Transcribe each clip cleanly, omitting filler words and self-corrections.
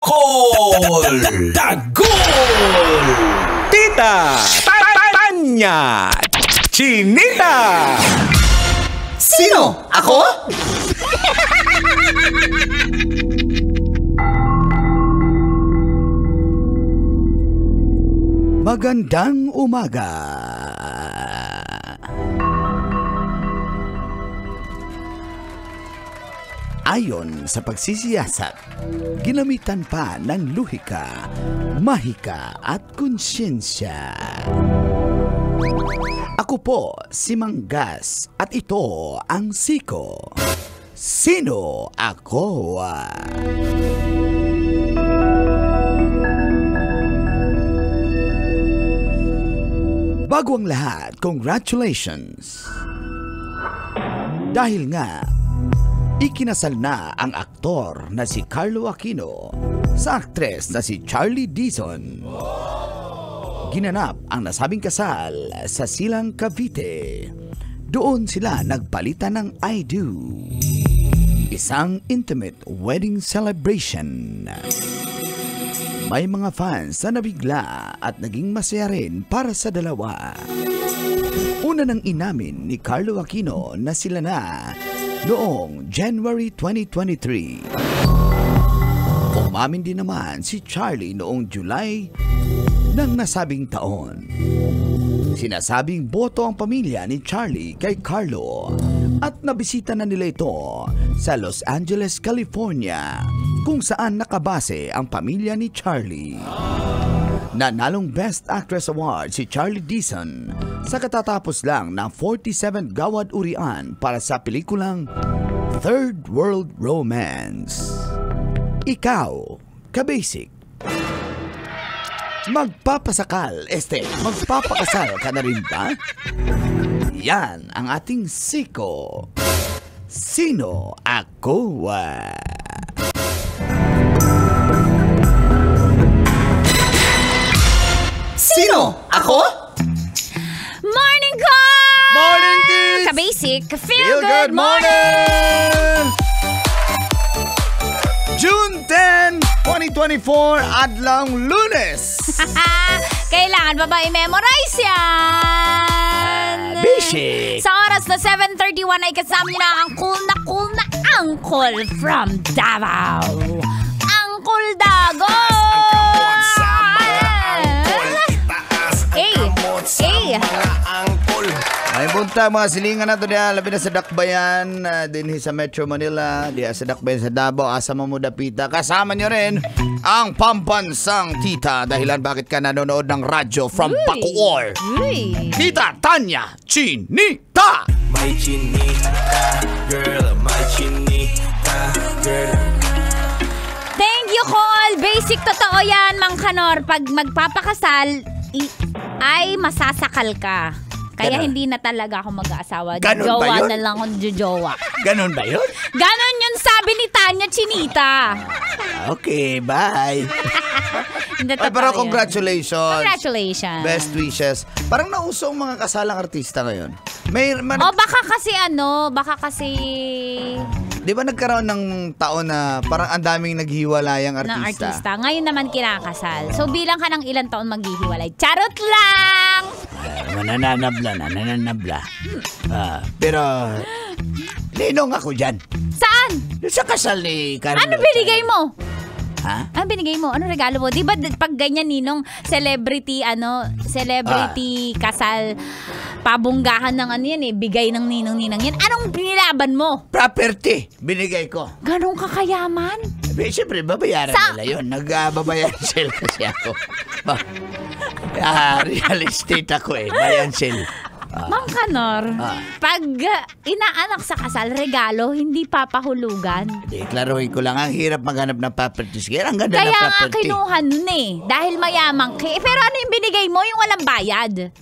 Tagol! Tagol! Tita! Tanya! Chinita! Sino? Ako? Magandang umaga. Ayon sa pagsisiyasat, ginamitan pa ng luhika, mahika at konsyensya. Ako po si Manggas at ito ang Siko. Sino ako? Bago ang lahat, congratulations! Dahil nga, ikinasal na ang aktor na si Carlo Aquino sa aktres na si Charlie Dizon. Ginanap ang nasabing kasal sa Silang Cavite. Doon sila nagpalitan ng I do. Isang intimate wedding celebration. May mga fans na nabigla at naging masaya rin para sa dalawa. Una nang inamin ni Carlo Aquino na sila na noong January 2023. Umamin din naman si Charlie noong July ng nasabing taon. Sinasabing boto ang pamilya ni Charlie kay Carlo at nabisita na nila ito sa Los Angeles, California, kung saan nakabase ang pamilya ni Charlie. Nanalong Best Actress Award si Charlie Dizon sa katatapos lang ng 47 Gawad Urian para sa pelikulang Third World Romance. Ikaw, kabasic, magpapakasal ka na rin ba? Yan ang ating Siko. Sino ako? Sino? Ako? Morning, Call! Morning, Tis! Ka-basic, feel good morning! June 10, 2024, adlang Lunes! Kailangan ba ba i-memorize yan? Basic! Sa oras na 7:31 ay kasama niyo na ang cool na Uncle from Davao. Uncle Dago! Ay punta mga silingan nato diya, labi na sa Dakbayan, din sa Metro Manila, diya sa Dakbayan sa Davao, asa mamudapita. Kasama nyo rin ang pambansang tita, dahilan bakit ka nanonood ng radyo from Bacoor. Tita Tanya Chinita! My chinita, girl, my chinita, girl. Thank you, Call. Basic, totoo yan, Mang Kanor. Pag magpapakasal, ay masasakal ka. Kaya Ganon. hindi na talaga ako mag-aasawa. Ganon ba Jowa yun? na lang ako jowa. Ganon ba yun? Ganon yun sabi ni Tanya Chinita. Okay, bye. Hindi Ay, totoo pero yun. congratulations. Congratulations. Best wishes. Parang nauso ang mga kasalang artista ngayon. Baka kasi Di ba nagkaroon ng taon na parang ang daming naghiwalayang ng artista? artista. Ngayon naman kinakasal. So bilang ka ng ilang taon maghihiwalay. Charot lang! Nananabla. Pero, ninong ako dyan. Saan? Sa kasal ni Carlo. Ano binigay mo? Ha? Ano binigay mo? Ano regalo mo? Di ba pag ganyan ninong celebrity kasal, pabunggahan ng ano yan bigay ng ninong-ninang yan. Anong binilaban mo? Property, binigay ko. Ganong kakayaman? Siyempre, babayaran nila yun. Nagbabayaran sale kasi ako. Real estate ako bayan sale. Mang Kanor, pag inaanak sa kasal, regalo, hindi papahulugan. Deklaruhin ko lang, ang hirap maghanap ng property. Sige, ang ganda Kaya ng nga property. kinuha nun dahil mayamang ka. Pero ano yung binigay mo? Yung walang bayad.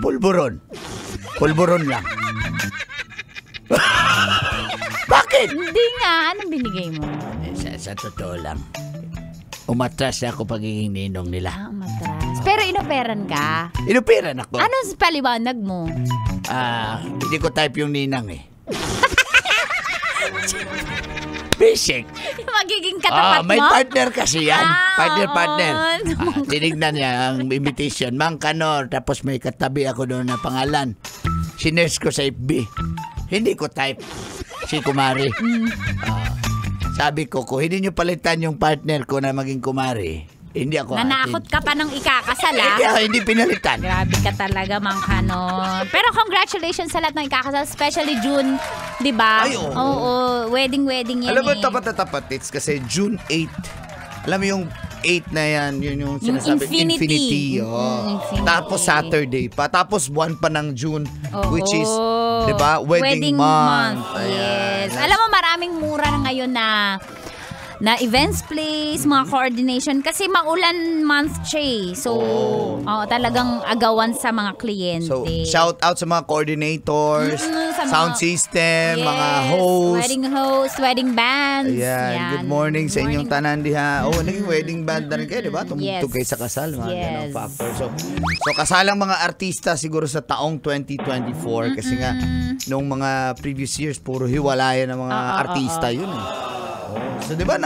Pulburon. Pulburon lang. Bakit? Hindi nga. Anong binigay mo? Sa totoo lang, umatras ako pagiging ninong nila. Matras. Pero inoperan ka. Inupiran ako. Ano sa paliwanag mo? Hindi ko type yung ninang Basic. Magiging katapat May mo? partner kasi yan. Partner. oo. Tinignan niya ang invitation. Mang Kanor. Tapos may katabi ako doon na pangalan. Sinerge ko sa FB. Hindi ko type. Si Kumari. Sabi ko, kung hindi nyo palitan yung partner ko na maging Kumari, hindi ako Nanakot ka pa ng ikakasal, Hindi pinalitan. Grabe ka talaga, Mang Kanor. Pero congratulations sa lahat ng ikakasal, especially June, di ba? Ay, oo. Oo, wedding yan. Alam mo, tapat na tapat, it's kasi June 8. Alam mo yung 8 na yan, yun yung sinasabi. Infinity. Infinity. Tapos Saturday pa. Tapos buwan pa ng June, Oo. which is, di ba, wedding month. Yes. Alam mo, maraming mura na ngayon na events place, mga coordination. Kasi maulan month siya. So, talagang agawan sa mga kliyente. So, shout out sa mga coordinators, sa sound mga- system, Yes, mga host. wedding bands. Ayan. Yan. Good morning sa inyong Morning. tanan diha. Naging wedding band na rin kayo, di ba? Tumugtog kayo sa kasal, mga ganong factor. So kasalang mga artista siguro sa taong 2024 kasi nga nung mga previous years puro hiwalayan ng mga artista yun. So di ba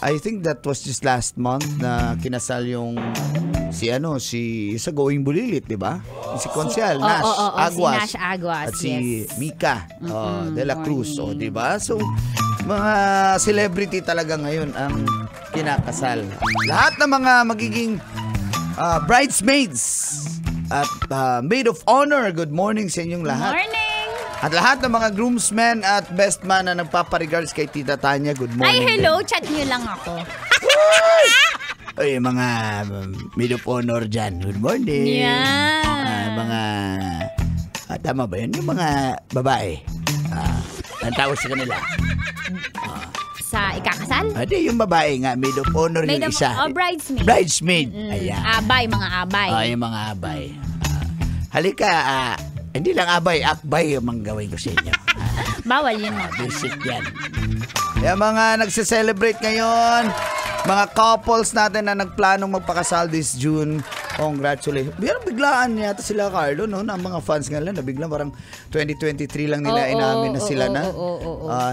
I think that was just last month na kinasal yung si sa Going Bulilit, di ba? Si Consial, Nash Aguas. Si Nash Aguas, At si yes. Mika de la Cruz, di ba? So mga celebrity talaga ngayon ang kinakasal. Lahat ng mga magiging bridesmaids at maid of honor, good morning sa inyong lahat. Morning! At lahat ng mga groomsmen at best man na nagpaparegards kay Tita Tanya, good morning. Ay, hello. din. Chat nyo lang ako. Ay, mga maid of honor dyan, good morning. Yan. Mga, tama ba yun? Yung mga babae. Ang tawag sa kanila. Sa ikakasal? Hindi, yung babae nga, maid of honor Maid yung of- isa. bridesmaid. Bridesmaid. Ayan. Abay, mga abay. Yung mga abay. Halika, hindi lang abay, akbay yung mga gawin ko sa inyo. Bawal yun mo. Basic yan. Kaya mga nagse-celebrate ngayon, mga couples natin na nagplanong magpakasal this June, congratulations. Biglaan yata sila, Carlo, no? Na mga fans nga lang, na biglang parang 2023 lang nila inamin na sila na.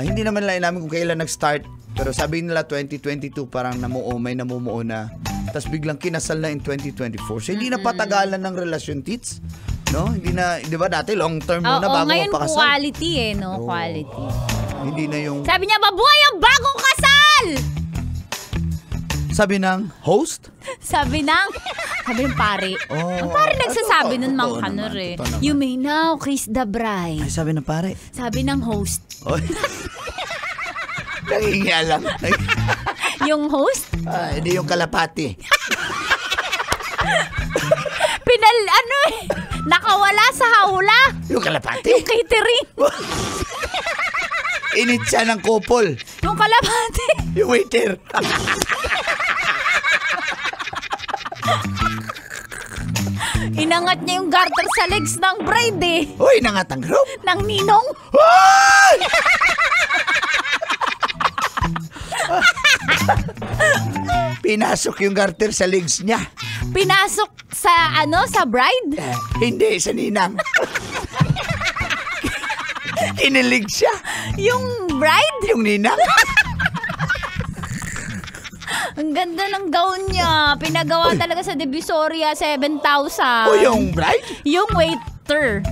Hindi naman nila inamin kung kailan nag-start. Pero sabi nila 2022 parang may namumuo na. Tapos biglang kinasal na in 2024. So hindi na patagalan ng relasyon, tits. No? Hindi na, di ba dati long term muna bago ngayon magpakasal. quality no? Quality. Hindi na yung... Sabi niya, mabuhay ang bagong kasal! Sabi ng host? Sabi ng pare. Ang pare nagsasabi nun, Mang Kanor eh. You may now kiss the bride. Ay, sabi ng pare. Sabi ng host. Oy. Nangingialam. Yung host? Hindi yung kalapati. Nakawala sa hawla. Yung kalapati? Yung catering. Init siya ng kupol. Yung kalapati. Yung waiter. Inangat niya yung garter sa legs ng bride eh. Uy, nangatang group. Ng ninong. Uy! Pinasok yung garter sa legs niya. Pinasok sa sa bride. Hindi, sa ninang. Kinilig siya. Yung bride. Yung ninang. Ang ganda ng gown niya. Pinagawa talaga sa Divisoria 7,000. O yung bride? Yung waiter.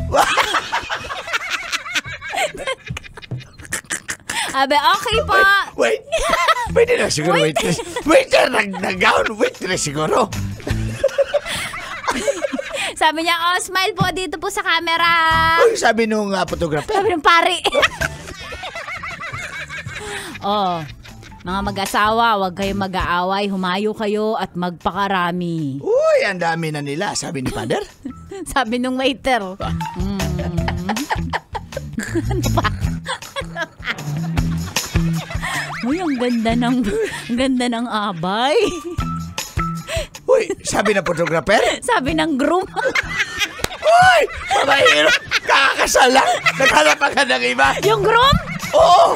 Abe, okay pa. Wait. Pwede na siguro waitress. Waiter, nag-gown. Waitress siguro. Sabi niya, smile po dito po sa camera. Uy, sabi nung photographer. Sabi ng pare. Mga mag-asawa, huwag kayong mag-aaway. Humayo kayo at magpakarami. Uy, ang dami na nila. Sabi ni Father. Sabi nung waiter. Ano pa? Uy, ang ganda ng abay. Uy, sabi ng photographer. Sabi ng groom. Uy, pabahiro. Kakakasal lang. Naghanap ka ng iba. Yung groom? Oo.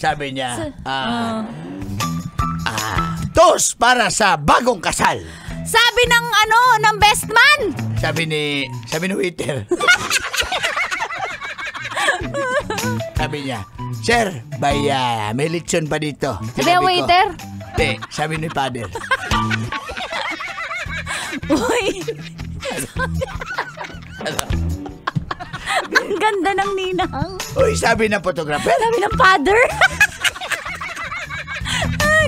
Sabi niya, tos para sa bagong kasal. Sabi ng best man. Sabi ni waiter. Sabi niya, Sir, may lechon pa dito. Sabi ang waiter. Sabi ni father. Uy. Ang ganda ng ninang. Uy, sabi ng photographer. Sabi ng father.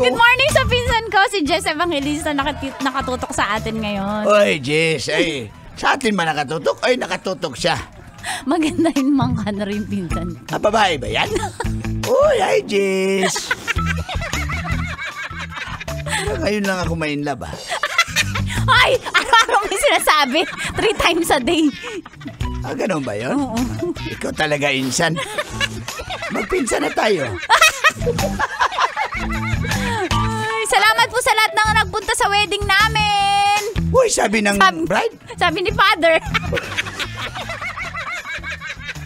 Good morning sa pinsan ko, si Jess Evangelista, nakatutok sa atin ngayon. Uy, Jess, sa atin ba nakatutok? Ay, nakatutok siya. Maganda yung mga na rin pinsan. Babae ba yan? Uy, hi, Jess. Pero ngayon lang ako may in love, ah. Ay, araw-araw may sinasabi. 3 times a day. Ganun ba yun? Oo. Ikaw talaga, insan. Magpinsan na tayo. Ay, salamat po sa lahat ng nagpunta sa wedding namin. Uy, sabi ng bride. Sabi ni father.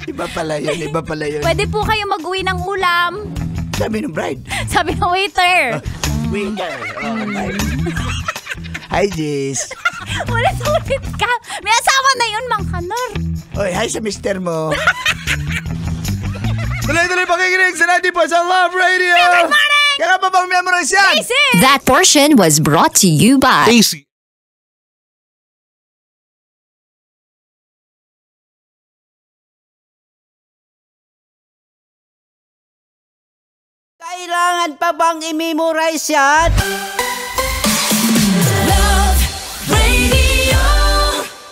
Iba pala yun. Pwede po kayo mag-uwi ng ulam. Sabi ng bride. Sabi ng waiter. Waiter. Hi, Jess. Ulit-ulit ka. May asawa na yun, Mang Kanor. Uy, hi sa mister mo. Tuloy-tuloy pakikinig sa natin po sa Love Radio. Good morning! Kaya pa bang memorize yan? Basic! That portion was brought to you by AC. Kailangan pa bang i-memorize yan? Love Radio.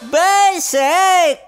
Basic!